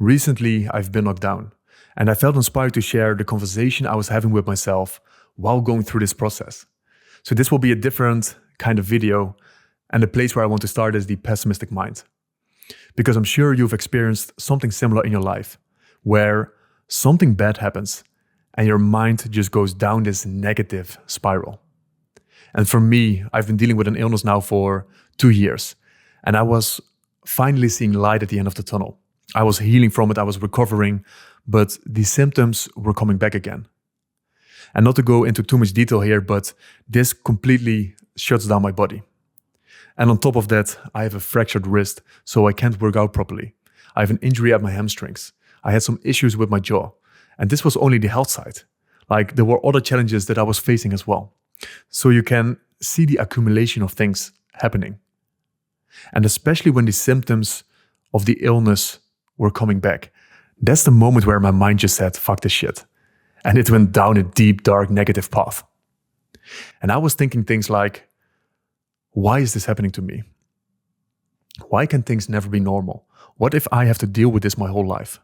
Recently, I've been knocked down, and I felt inspired to share the conversation I was having with myself while going through this process. So this will be a different kind of video, and the place where I want to start is the pessimistic mind. Because I'm sure you've experienced something similar in your life, where something bad happens and your mind just goes down this negative spiral. And for me, I've been dealing with an illness now for 2 years, and I was finally seeing light at the end of the tunnel. I was healing from it, I was recovering, but the symptoms were coming back again. And not to go into too much detail here, but this completely shuts down my body. And on top of that, I have a fractured wrist, so I can't work out properly. I have an injury at my hamstrings. I had some issues with my jaw. And this was only the health side. Like, there were other challenges that I was facing as well. So you can see the accumulation of things happening. And especially when the symptoms of the illness were coming back, that's the moment where my mind just said, fuck this shit. And it went down a deep, dark, negative path. And I was thinking things like, why is this happening to me? Why can things never be normal? What if I have to deal with this my whole life?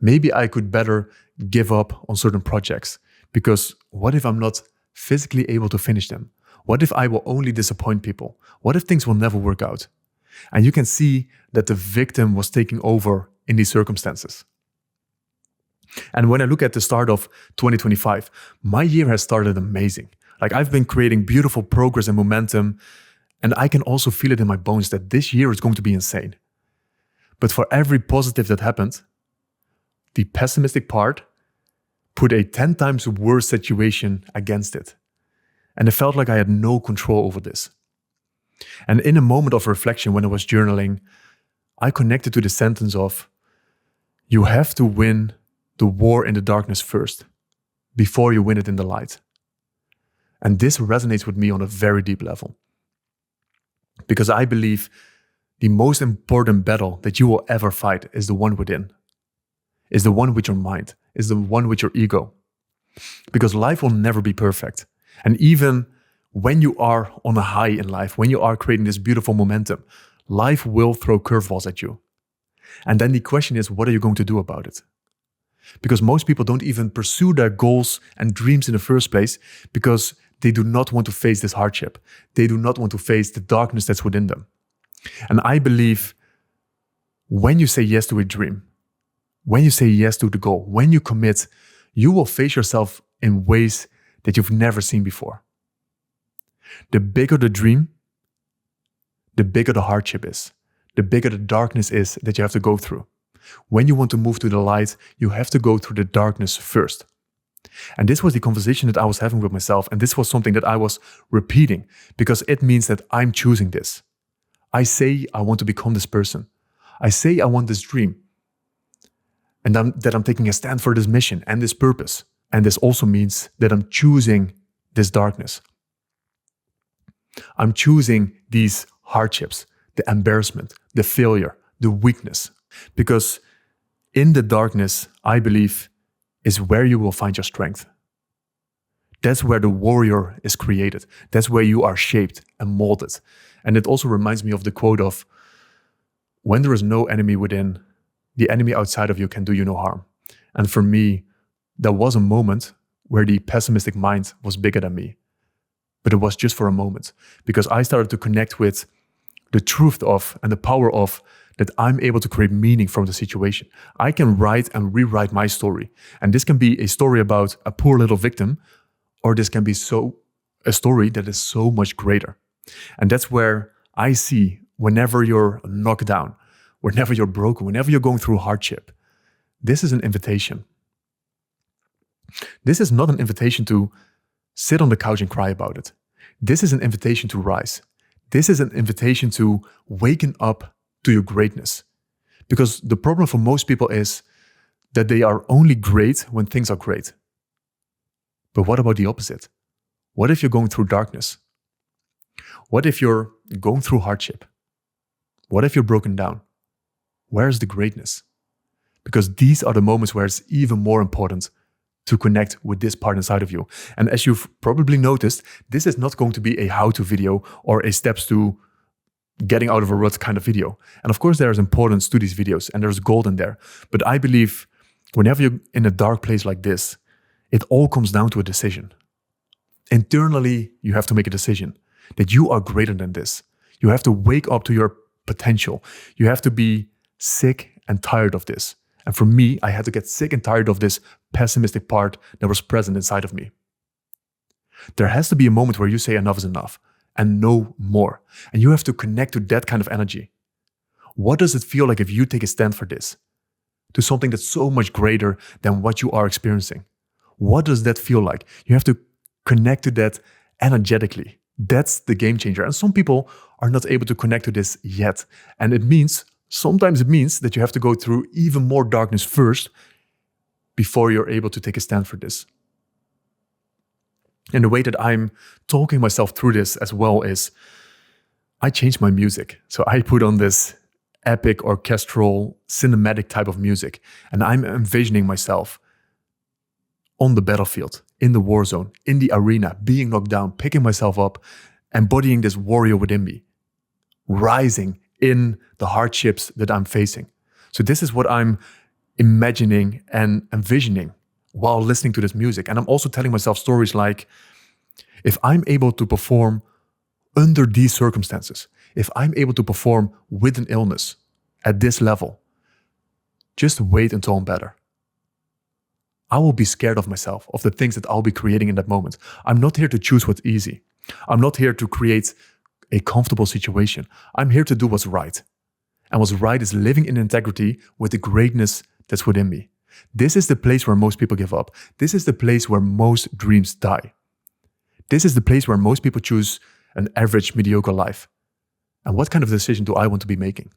Maybe I could better give up on certain projects, because what if I'm not physically able to finish them? What if I will only disappoint people? What if things will never work out? And you can see that the victim was taking over in these circumstances. And when I look at the start of 2025, my year has started amazing. Like, I've been creating beautiful progress and momentum, and I can also feel it in my bones that this year is going to be insane. But for every positive that happened, the pessimistic part put a 10 times worse situation against it. And it felt like I had no control over this. And in a moment of reflection, when I was journaling, I connected to the sentence of, you have to win the war in the darkness first, before you win it in the light. And this resonates with me on a very deep level. Because I believe the most important battle that you will ever fight is the one within, is the one with your mind, is the one with your ego. Because life will never be perfect. And even when you are on a high in life, when you are creating this beautiful momentum, life will throw curveballs at you. And then the question is, what are you going to do about it? Because most people don't even pursue their goals and dreams in the first place because they do not want to face this hardship. They do not want to face the darkness that's within them. And I believe when you say yes to a dream, when you say yes to the goal, when you commit, you will face yourself in ways that you've never seen before. The bigger the dream, the bigger the hardship is. The bigger the darkness is that you have to go through. When you want to move to the light, you have to go through the darkness first. And this was the conversation that I was having with myself. And this was something that I was repeating because it means that I'm choosing this. I say I want to become this person. I say I want this dream. And that I'm taking a stand for this mission and this purpose. And this also means that I'm choosing this darkness. I'm choosing these hardships, the embarrassment, the failure, the weakness. Because in the darkness, I believe, is where you will find your strength. That's where the warrior is created. That's where you are shaped and molded. And it also reminds me of the quote of, when there is no enemy within, the enemy outside of you can do you no harm. And for me, there was a moment where the pessimistic mind was bigger than me. But it was just for a moment, because I started to connect with the truth of and the power of that I'm able to create meaning from the situation. I can write and rewrite my story. And this can be a story about a poor little victim, or this can be a story that is so much greater. And that's where I see whenever you're knocked down, whenever you're broken, whenever you're going through hardship, this is an invitation. This is not an invitation to sit on the couch and cry about it. This is an invitation to rise. This is an invitation to waken up to your greatness. Because the problem for most people is that they are only great when things are great. But what about the opposite? What if you're going through darkness? What if you're going through hardship? What if you're broken down? Where is the greatness? Because these are the moments where it's even more important to connect with this part inside of you. And as you've probably noticed, this is not going to be a how-to video or a steps to getting out of a rut kind of video. And of course, there's importance to these videos and there's gold in there. But I believe whenever you're in a dark place like this, it all comes down to a decision. Internally, you have to make a decision that you are greater than this. You have to wake up to your potential. You have to be sick and tired of this. And for me, I had to get sick and tired of this pessimistic part that was present inside of me. There has to be a moment where you say enough is enough and no more. And you have to connect to that kind of energy. What does it feel like if you take a stand for this? To something that's so much greater than what you are experiencing. What does that feel like? You have to connect to that energetically. That's the game changer. And some people are not able to connect to this yet. And sometimes it means that you have to go through even more darkness first before you're able to take a stand for this. And the way that I'm talking myself through this as well is I changed my music. So I put on this epic, orchestral, cinematic type of music. And I'm envisioning myself on the battlefield, in the war zone, in the arena, being knocked down, picking myself up, embodying this warrior within me, rising in the hardships that I'm facing. So this is what I'm imagining and envisioning while listening to this music. And I'm also telling myself stories like, if I'm able to perform under these circumstances, if I'm able to perform with an illness at this level, just wait until I'm better. I will be scared of myself, of the things that I'll be creating in that moment. I'm not here to choose what's easy. I'm not here to create a comfortable situation. I'm here to do what's right. And what's right is living in integrity with the greatness that's within me. This is the place where most people give up. This is the place where most dreams die. This is the place where most people choose an average, mediocre life. And what kind of decision do I want to be making?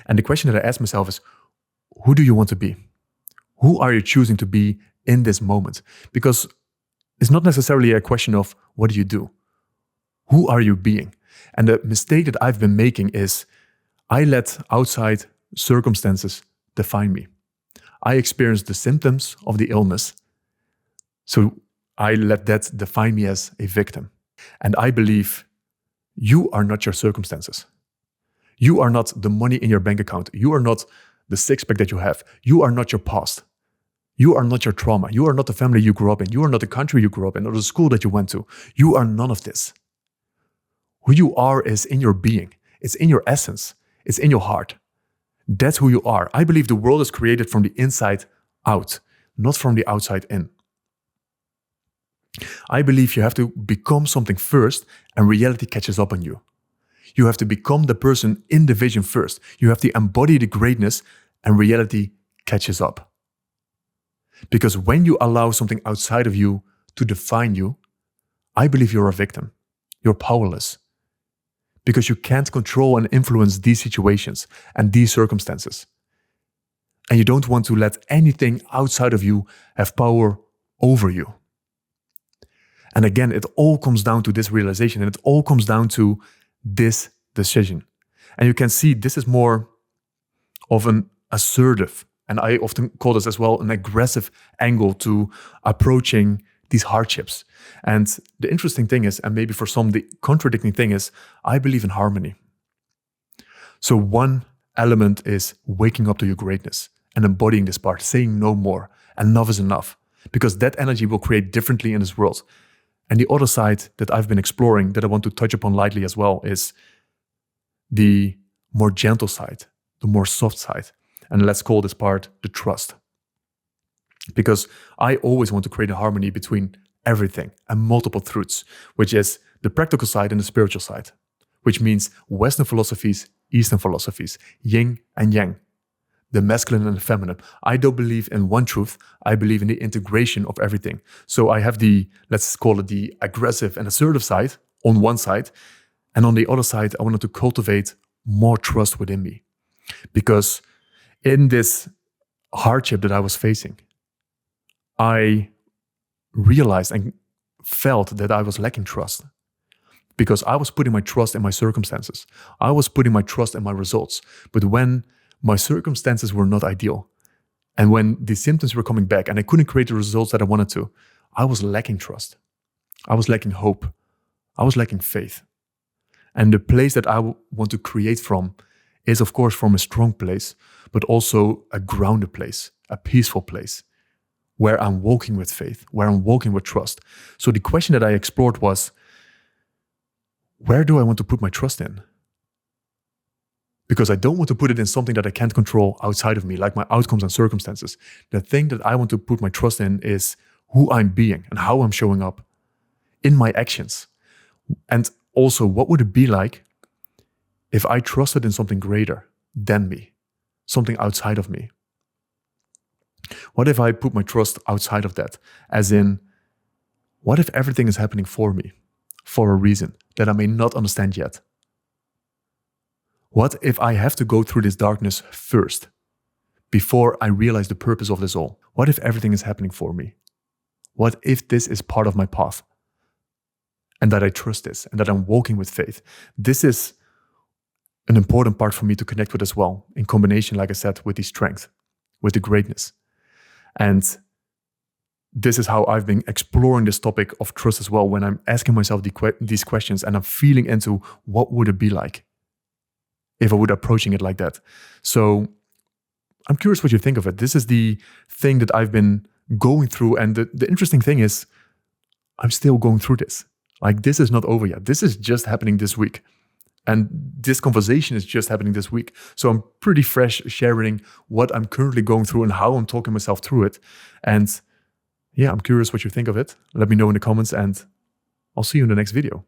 And the question that I ask myself is, who do you want to be? Who are you choosing to be in this moment? Because it's not necessarily a question of what do you do? Who are you being? And the mistake that I've been making is I let outside circumstances define me. I experienced the symptoms of the illness, so I let that define me as a victim. And I believe you are not your circumstances. You are not the money in your bank account. You are not the six-pack that you have. You are not your past. You are not your trauma. You are not the family you grew up in. You are not the country you grew up in or the school that you went to. You are none of this. Who you are is in your being. It's in your essence. It's in your heart. That's who you are. I believe the world is created from the inside out, not from the outside in. I believe you have to become something first and reality catches up on you. You have to become the person in the vision first. You have to embody the greatness and reality catches up. Because when you allow something outside of you to define you, I believe you're a victim. You're powerless. Because you can't control and influence these situations and these circumstances. And you don't want to let anything outside of you have power over you. And again, it all comes down to this realization and it all comes down to this decision. And you can see this is more of an assertive, and I often call this as well an aggressive angle to approaching these hardships. And the interesting thing is, and maybe for some the contradicting thing is, I believe in harmony. So one element is waking up to your greatness and embodying this part, saying no more, enough is enough, because that energy will create differently in this world. And the other side that I've been exploring that I want to touch upon lightly as well is the more gentle side, the more soft side. And let's call this part the trust. Because I always want to create a harmony between everything and multiple truths, which is the practical side and the spiritual side, which means Western philosophies, Eastern philosophies, yin and yang, the masculine and the feminine. I don't believe in one truth. I believe in the integration of everything. So I have the, let's call it the aggressive and assertive side on one side. And on the other side, I wanted to cultivate more trust within me. Because in this hardship that I was facing, I realized and felt that I was lacking trust. Because I was putting my trust in my circumstances. I was putting my trust in my results. But when my circumstances were not ideal, and when the symptoms were coming back and I couldn't create the results that I wanted to, I was lacking trust. I was lacking hope. I was lacking faith. And the place that I want to create from is, of course, from a strong place, but also a grounded place, a peaceful place, where I'm walking with faith, where I'm walking with trust. So the question that I explored was, where do I want to put my trust in? Because I don't want to put it in something that I can't control outside of me, like my outcomes and circumstances. The thing that I want to put my trust in is who I'm being and how I'm showing up in my actions. And also, what would it be like if I trusted in something greater than me, something outside of me? What if I put my trust outside of that? As in, what if everything is happening for me, for a reason that I may not understand yet? What if I have to go through this darkness first, before I realize the purpose of this all? What if everything is happening for me? What if this is part of my path? And that I trust this, and that I'm walking with faith. This is an important part for me to connect with as well, in combination, like I said, with the strength, with the greatness. And this is how I've been exploring this topic of trust as well, when I'm asking myself these questions and I'm feeling into what would it be like if I would approaching it like that. So I'm curious what you think of it. This is the thing that I've been going through. And the interesting thing is I'm still going through this. Like, this is not over yet. This is just happening this week. And this conversation is just happening this week. So I'm pretty fresh sharing what I'm currently going through and how I'm talking myself through it. And yeah, I'm curious what you think of it. Let me know in the comments, and I'll see you in the next video.